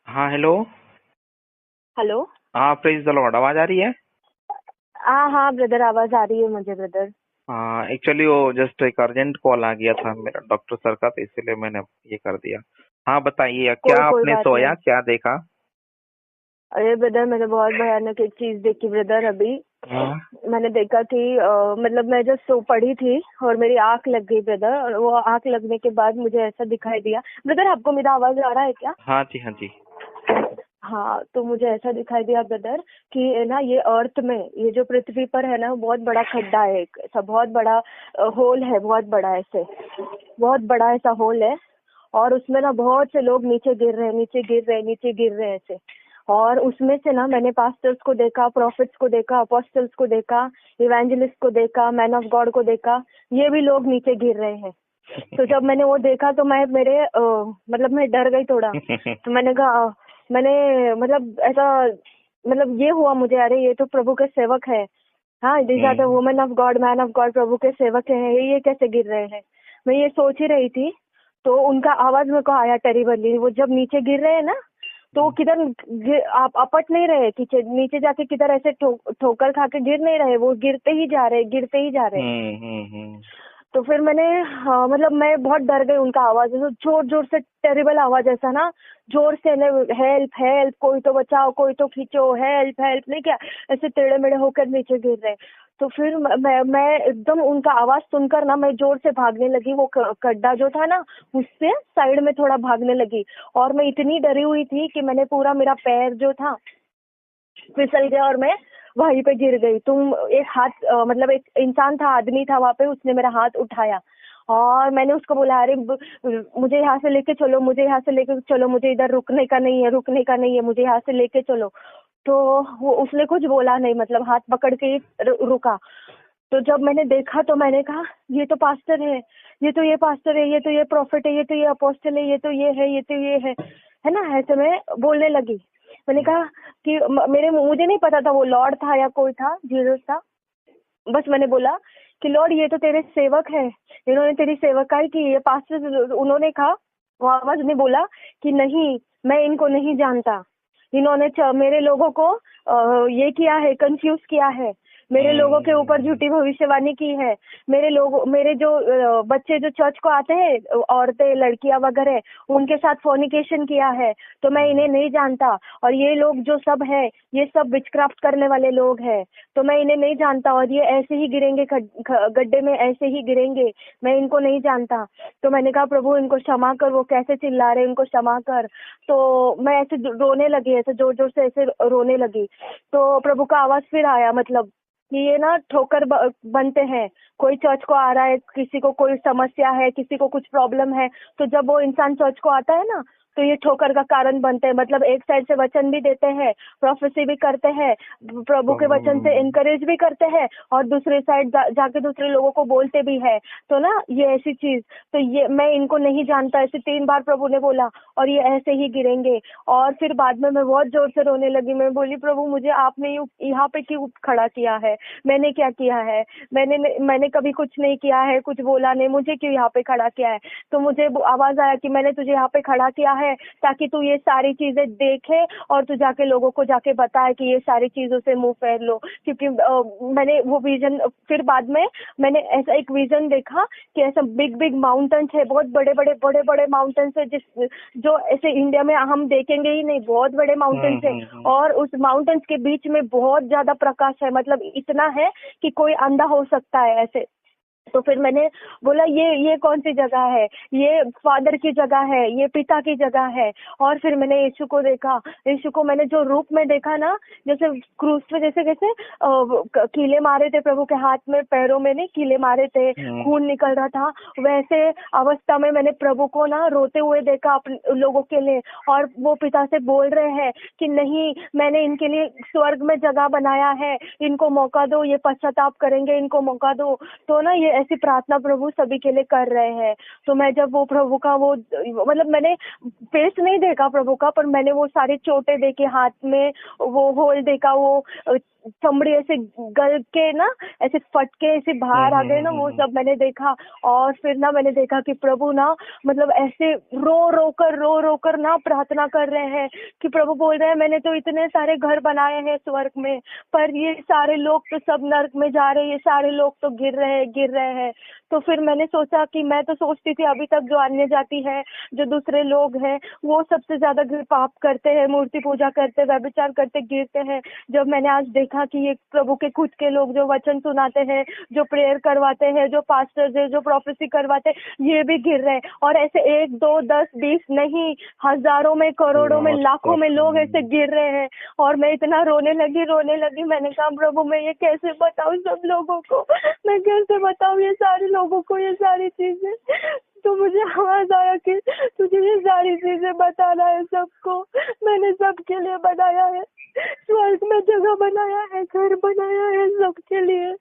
हाँ, hello. Hello. हाँ, praise the Lord. आवाज आ रही है? हाँ हाँ ब्रदर, आवाज आ रही है मुझे ब्रदर। हाँ, एक्चुअली वो जस्ट एक अर्जेंट कॉल आ गया था मेरा डॉक्टर सर का, तो इसलिए मैंने ये कर दिया। हाँ, बताइए क्या कोई आपने बात सोया, नहीं। क्या देखा? अरे ब्रदर, मैंने बहुत भयानक एक चीज देखी ब्रदर अभी। हाँ। मैंने देखा कि मतलब मैं जब सो पड़ी थी और मेरी आंख लग गई ब्रदर, और वो आंख लगने के बाद मुझे ऐसा दिखाई दिया। ब्रदर, आपको मेरा आवाज आ रहा है क्या? हाँ जी, हाँ जी। हाँ, तो मुझे ऐसा दिखाई दिया ब्रदर कि ना ये अर्थ में, ये जो पृथ्वी पर है ना, बहुत बड़ा खड्डा है, एक ऐसा बहुत बड़ा होल है, बहुत बड़ा ऐसे, बहुत बड़ा ऐसा होल है। और उसमें ना बहुत से लोग नीचे गिर रहे हैं, नीचे गिर रहे हैं, नीचे गिर रहे हैं ऐसे। और उसमें से ना मैंने पास्टर्स को देखा, प्रॉफिट्स को देखा, अपोस्टल्स को देखा, इवेंजलिस्ट को देखा, मैन ऑफ गॉड को देखा। ये भी लोग नीचे गिर रहे हैं। तो जब मैंने वो देखा तो मैं मेरे मतलब मैं डर गई थोड़ा। तो मैंने कहा मैंने मतलब ऐसा, मतलब ये हुआ मुझे, अरे ये तो प्रभु के सेवक है। हाँ, these are the hmm. Women of God, man of God, प्रभु के सेवक है, ये कैसे गिर रहे हैं? मैं ये सोच ही रही थी। तो उनका आवाज मेरे को आया टेरिबली, वो जब नीचे गिर रहे हैं ना, तो वो किधर आप अपट नहीं रहे, नीचे नीचे जाके किधर ऐसे ठोकर खा के गिर नहीं रहे, वो गिरते ही जा रहे, गिरते ही जा रहे। हम्म। तो फिर मैंने, हाँ, मतलब मैं बहुत डर गई। उनका आवाज ऐसा जोर जोर से, टेरिबल आवाज ऐसा ना, जोर से, हेल्प हेल्प, कोई तो बचाओ, कोई तो खींचो, हेल्प हेल्प, नहीं क्या, ऐसे टेढ़े मेढ़े होकर नीचे गिर रहे। तो फिर मैं एकदम उनका आवाज सुनकर ना, मैं जोर से भागने लगी, वो गड्ढा जो था ना, उससे साइड में थोड़ा भागने लगी। और मैं इतनी डरी हुई थी कि मैंने पूरा, मेरा पैर जो था फिसल गया और मैं वहीं पे गिर गई। तुम एक हाथ मतलब एक इंसान था, आदमी था वहां पे, उसने मेरा हाथ उठाया और मैंने उसको बोला, अरे मुझे यहाँ से लेके चलो, मुझे यहाँ से लेके चलो, मुझे इधर रुकने का नहीं है, रुकने का नहीं है, मुझे यहाँ से लेके चलो। तो वो, उसने कुछ बोला नहीं, मतलब हाथ पकड़ के ही रुका। तो जब मैंने देखा तो मैंने कहा, ये तो पास्टर है, ये तो ये पास्टर है, ये तो ये प्रॉफिट है, ये तो ये अपोस्टल है, ये तो ये है, ये तो ये है ना, ऐसे मैं बोलने लगी। मैंने कहा कि मुझे नहीं पता था वो लॉर्ड था या कोई था, जीसस था। बस मैंने बोला कि लॉर्ड, ये तो तेरे सेवक है, इन्होंने तेरी सेवकाई की, ये पास्टर। उन्होंने कहा, वो आवाज ने बोला कि नहीं, मैं इनको नहीं जानता। इन्होंने मेरे लोगों को ये किया है, कंफ्यूज किया है, मेरे लोगों के ऊपर हम्म। झूठी भविष्यवाणी की है। मेरे जो बच्चे जो चर्च को आते हैं, औरतें, लड़कियां वगैरह, उनके साथ फोर्निकेशन किया है। तो मैं इन्हें नहीं जानता। और ये लोग जो सब है, ये सब विचक्राफ्ट करने वाले लोग हैं। तो मैं इन्हें नहीं जानता, और ये ऐसे ही गिरेंगे, गड्ढे में ऐसे ही गिरेंगे। मैं इनको नहीं जानता। तो मैंने कहा, प्रभु इनको क्षमा कर, वो कैसे चिल्ला रहे, इनको क्षमा कर। तो मैं ऐसे रोने लगी, ऐसे जोर जोर से ऐसे रोने लगी। तो प्रभु का आवाज फिर आया, मतलब कि ये ना ठोकर बनते हैं। कोई चर्च को आ रहा है, किसी को कोई समस्या है, किसी को कुछ प्रॉब्लम है, तो जब वो इंसान चर्च को आता है ना, तो ये ठोकर का कारण बनते हैं। मतलब एक साइड से वचन भी देते हैं, प्रोफेसी भी करते हैं, प्रभु के वचन से इनकरेज भी करते हैं, और दूसरी साइड जाके दूसरे लोगों को बोलते भी है। तो ना ये ऐसी चीज, तो ये मैं इनको नहीं जानता, ऐसे 3 बार प्रभु ने बोला, और ये ऐसे ही गिरेंगे। और फिर बाद में मैं बहुत जोर से रोने लगी। मैं बोली, प्रभु मुझे आपने यहाँ पे क्यों खड़ा किया है? मैंने क्या किया है? मैंने कभी कुछ नहीं किया है, कुछ बोला नहीं, मुझे क्यों यहाँ पे खड़ा किया है? तो मुझे आवाज आया कि मैंने तुझे यहाँ पे खड़ा किया है ताकि तू ये सारी चीजें देखे, और तू जाके लोगों को जाके बताए कि ये सारी चीजों से मुंह फेर लो। क्योंकि मैंने वो विजन, फिर बाद में मैंने ऐसा एक विजन देखा कि ऐसा बिग बिग माउंटेन्स है, बहुत बड़े बड़े माउंटेन्स है, जो ऐसे इंडिया में हम देखेंगे ही नहीं, बहुत बड़े माउंटेन्स है। और उस माउंटेन्स के बीच में बहुत ज्यादा प्रकाश है, मतलब इतना है कि कोई अंधा हो सकता है ऐसे। तो फिर मैंने बोला, ये कौन सी जगह है? ये फादर की जगह है, ये पिता की जगह है। और फिर मैंने यीशु को देखा। यीशु को मैंने जो रूप में देखा ना, जैसे क्रूस पे जैसे कैसे कीले मारे थे प्रभु के हाथ में, पैरों में नहीं कीले मारे थे, खून निकल रहा था, वैसे अवस्था में मैंने प्रभु को ना रोते हुए देखा अपने लोगों के लिए। और वो पिता से बोल रहे हैं कि नहीं, मैंने इनके लिए स्वर्ग में जगह बनाया है, इनको मौका दो, ये पश्चाताप करेंगे, इनको मौका दो। तो ना ये ऐसी प्रार्थना प्रभु सभी के लिए कर रहे हैं। तो मैं जब वो प्रभु का वो, मतलब मैंने फेस नहीं देखा प्रभु का, पर मैंने वो सारी चोटें देखी हाथ में, वो होल देखा, वो चमड़ी ऐसे गल के ना ऐसे फट के ऐसे बाहर आ गए ना, वो सब मैंने देखा। और फिर ना मैंने देखा कि प्रभु ना मतलब ऐसे रो रो कर ना प्रार्थना कर रहे हैं कि प्रभु बोल रहे हैं मैंने तो इतने सारे घर बनाए हैं स्वर्ग में, पर ये सारे लोग तो सब नर्क में जा रहे हैं, ये सारे लोग तो गिर रहे हैं। तो फिर मैंने सोचा कि मैं तो सोचती थी अभी तक जो अन्य जाति है, जो दूसरे लोग हैं, वो सबसे ज्यादा पाप करते हैं, मूर्ति पूजा करते, व्यभिचार करते, गिरते हैं। जब मैंने आज देखा कि ये प्रभु के खुद के लोग जो वचन सुनाते हैं, जो प्रेयर करवाते हैं, जो पास्टर्स है, जो प्रोफेसी करवाते हैं, ये भी गिर रहे हैं। और ऐसे 1 2 10 20 नहीं, हजारों में, करोड़ों में, लाखों में लोग ऐसे गिर रहे हैं। और मैं इतना रोने लगी। मैंने कहा प्रभु मैं ये कैसे बताऊं सब लोगों को, मैं कैसे बताऊं ये सारे लोगों को ये सारी चीजें। तो मुझे आवाज आया कि तुझे ये सारी चीजें बताना है सबको। मैंने सबके लिए बनाया है, स्वर्ग में जगह बनाया है, घर बनाया है सबके लिए,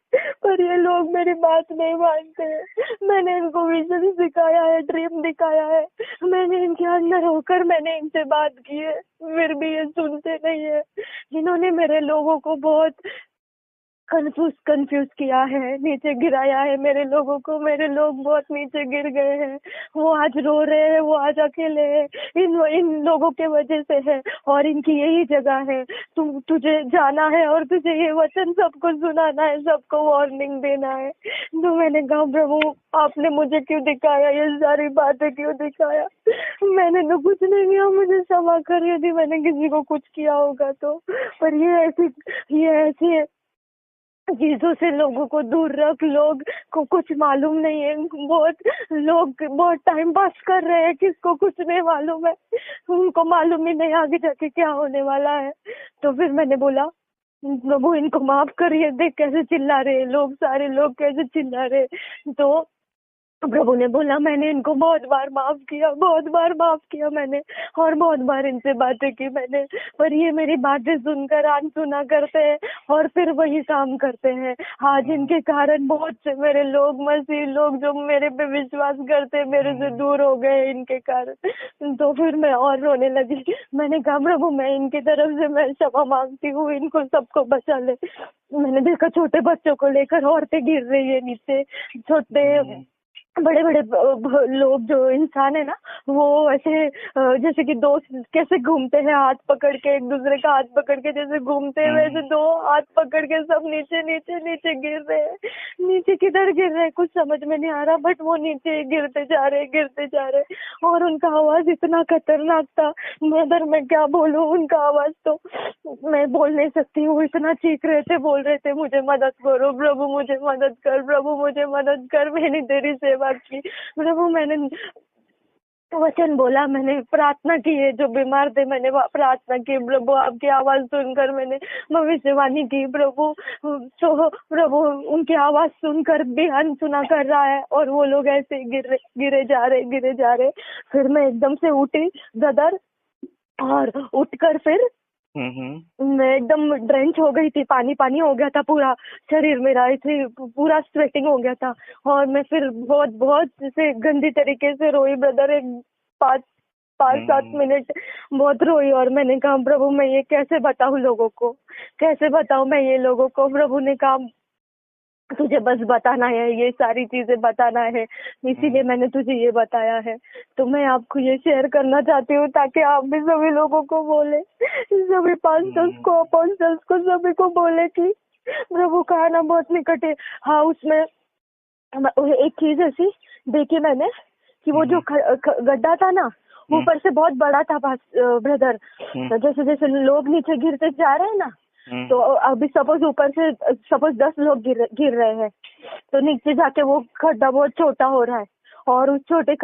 पर ये लोग मेरी बात नहीं मानते हैं। मैंने इनको विजन सिखाया है, ड्रीम दिखाया है, मैंने इनके अंदर होकर मैंने इनसे बात की है, फिर भी ये सुनते नहीं है। इन्होंने मेरे लोगों को बहुत कंफ्यूज किया है, नीचे गिराया है मेरे लोगों को। मेरे लोग बहुत नीचे गिर गए हैं, वो आज रो रहे हैं, वो आज अकेले हैं। इन लोगों के वजह से है, और इनकी यही जगह है। तुझे जाना है और तुझे ये वचन सबको सुनाना है, सबको वार्निंग देना है। तो मैंने कहा प्रभु आपने मुझे क्यों दिखाया, ये सारी बातें क्यों दिखाया? मैंने तो कुछ नहीं किया, मुझे क्षमा कर यदि मैंने किसी को कुछ किया होगा तो। पर ये ऐसी चीजों से लोगों को दूर रख। लोग को कुछ मालूम नहीं है, बहुत लोग बहुत टाइम पास कर रहे हैं, किसको कुछ नहीं मालूम है, उनको मालूम ही नहीं आगे जाके क्या होने वाला है। तो फिर मैंने बोला प्रभु इनको माफ करिए, देख कैसे चिल्ला रहे हैं लोग, सारे लोग कैसे चिल्ला रहे हैं। तो प्रभु ने बोला मैंने इनको बहुत बार माफ किया मैंने, और बहुत बार इनसे बातें की मैंने, पर ये मेरी बातें सुनकर अनसुना करते हैं और फिर वही काम करते हैं। आज इनके कारण बहुत से मेरे लोग, मसीह लोग जो मेरे पे विश्वास करते मेरे से दूर हो गए इनके कारण। तो फिर मैं और रोने लगी। मैंने कहा प्रभु मैं इनकी तरफ से मैं क्षमा मांगती हूँ, इनको सबको बचा ले। मैंने देखा छोटे बच्चों को लेकर औरतें गिर रही है नीचे, छोटे बड़े बड़े लोग जो इंसान है ना, वो ऐसे जैसे कि दोस्त कैसे घूमते हैं हाथ पकड़ के, एक दूसरे का हाथ पकड़ के जैसे घूमते हैं, वैसे दो हाथ पकड़ के सब नीचे नीचे नीचे गिर रहे हैं। नीचे किधर गिर रहे हैं कुछ समझ में नहीं आ रहा, बट वो नीचे गिरते जा रहे। और उनका आवाज इतना खतरनाक था, मदर मैं क्या बोलूं, उनका आवाज तो मैं बोल नहीं सकती हूँ, इतना चीख रहे थे, बोल रहे थे मुझे मदद करो प्रभु, मुझे मदद कर प्रभु, मुझे मदद कर, मैंने तेरी सेवा की प्रभु, मैंने वचन बोला, मैंने प्रार्थना की है, जो बीमार थे मैंने प्रार्थना की प्रभु, आपकी आवाज सुनकर मैंने भविष्यवाणी की प्रभु। तो प्रभु उनकी आवाज सुनकर भी अनसुना कर रहा है, और वो लोग ऐसे गिरे जा रहे। फिर मैं एकदम से उठी ब्रदर, और उठकर फिर मैं एकदम ड्रेंच हो गई थी, पानी हो गया था पूरा शरीर मेरा, ऐसे पूरा स्वेटिंग हो गया था। और मैं फिर बहुत बहुत जैसे गंदी तरीके से रोई ब्रदर, एक 5-7 मिनट बहुत रोई। और मैंने कहा प्रभु मैं ये कैसे बताऊं लोगों को, कैसे बताऊं मैं ये लोगों को। प्रभु ने कहा तुझे बस बताना है, ये सारी चीजें बताना है, इसीलिए मैंने तुझे ये बताया है। तो मैं आपको ये शेयर करना चाहती हूँ ताकि आप भी सभी लोगों को बोले, सभी पास्टर्स को, अपोस्टल्स को, सभी को बोले कि प्रभु का आना बहुत निकट है। हाँ उसमें एक चीज ऐसी देखी मैंने कि वो जो गड्ढा था ना, ऊपर से बहुत बड़ा था ब्रदर। जैसे जैसे लोग नीचे गिरते जा रहे हैं ना, तो अभी सपोज 10 लोग गिर रहे हैं, तो नीचे जाके वो गड्ढा बहुत छोटा हो रहा है, और उस छोटे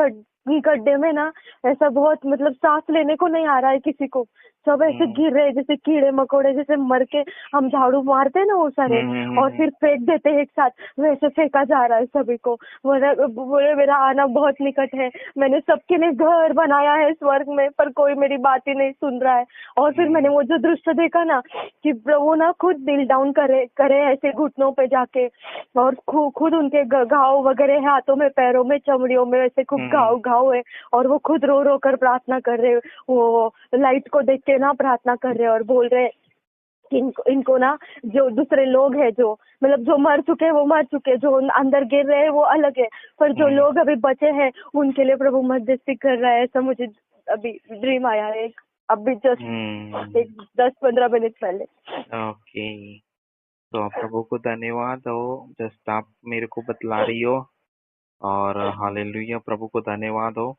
गड्ढे में ना ऐसा बहुत मतलब सांस लेने को नहीं आ रहा है किसी को, सब ऐसे गिर रहे जैसे कीड़े मकोड़े, जैसे मर के हम झाड़ू मारते हैं ना वो सारे, और फिर फेंक देते हैं एक साथ, वैसे फेंका जा रहा है सभी को। बोले मेरा आना बहुत निकट है, मैंने सबके लिए घर बनाया है स्वर्ग में, पर कोई मेरी बात ही नहीं सुन रहा है। और फिर मैंने वो जो दृश्य देखा ना कि प्रभु ना खुद दिल डाउन करे ऐसे घुटनों पे जाके, और खुद उनके घाव वगैरह है, हाथों में, पैरों में, चमड़ियों में ऐसे खूब घाव है, और वो खुद रो रो कर प्रार्थना कर रहे, वो लाइट को देख के ना प्रार्थना कर रहे और बोल रहे कि इनको ना जो दूसरे लोग हैं, जो मतलब जो मर चुके हैं वो मर चुके, जो अंदर गिर रहे हैं वो अलग है, पर जो लोग अभी बचे हैं उनके लिए प्रभु मध्यस्थी कर रहा है। ऐसा मुझे अभी ड्रीम आया है एक, अभी जस्ट एक 10-15 मिनट पहले। ओके। तो प्रभु को धन्यवाद हो, जस्ट आप मेरे को बतला रही हो, और हालेलुया, प्रभु को धन्यवाद हो।